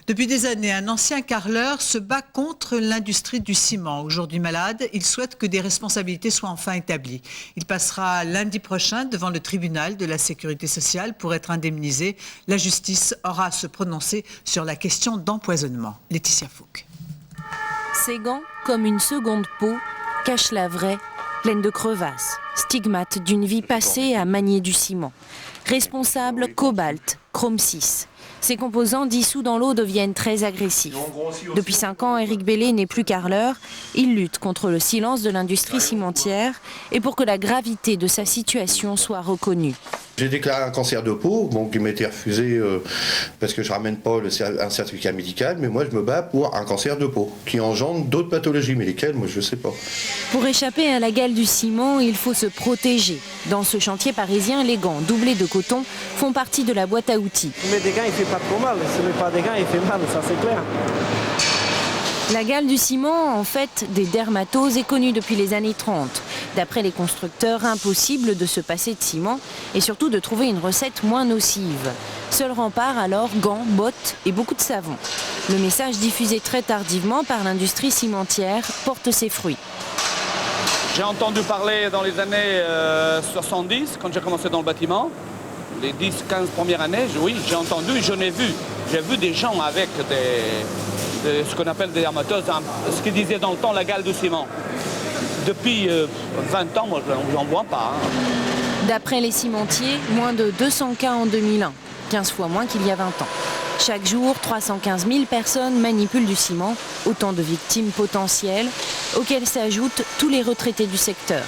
Depuis des années, un ancien carreleur se bat contre l'industrie du ciment. Aujourd'hui malade, il souhaite que des responsabilités soient enfin établies. Il passera lundi prochain devant le tribunal de la sécurité sociale pour être indemnisé. La justice aura à se prononcer sur la question d'empoisonnement. Laetitia Fouque. Ces gants, comme une seconde peau, cachent la vraie, pleine de crevasses, stigmate d'une vie passée à manier du ciment. Responsable, cobalt, chrome 6. Ces composants dissous dans l'eau deviennent très agressifs. Depuis 5 ans, Éric Bellé n'est plus carreleur. Il lutte contre le silence de l'industrie cimentière et pour que la gravité de sa situation soit reconnue. J'ai déclaré un cancer de peau, qui m'a été refusé parce que je ne ramène pas un certificat médical, mais moi je me bats pour un cancer de peau qui engendre d'autres pathologies, mais lesquelles, moi je ne sais pas. Pour échapper à la gale du ciment, il faut se protéger. Dans ce chantier parisien, les gants doublés de coton font partie de la boîte à outils. Mais des gants, il ne fait pas trop mal. Si on ne met pas des gants, il fait mal, ça c'est clair. La gale du ciment, en fait, des dermatoses, est connue depuis les années 30. D'après les constructeurs, impossible de se passer de ciment et surtout de trouver une recette moins nocive. Seul rempart alors, gants, bottes et beaucoup de savon. Le message diffusé très tardivement par l'industrie cimentière porte ses fruits. J'ai entendu parler dans les années 70, quand j'ai commencé dans le bâtiment. Les 10-15 premières années, oui, j'ai entendu et j'en ai vu. J'ai vu des gens avec ce qu'on appelle des dermatoses, ce qu'ils disaient dans le temps la gale du ciment. Depuis 20 ans, moi, je n'en vois pas. D'après les cimentiers, moins de 200 cas en 2001, 15 fois moins qu'il y a 20 ans. Chaque jour, 315 000 personnes manipulent du ciment, autant de victimes potentielles, auxquelles s'ajoutent tous les retraités du secteur.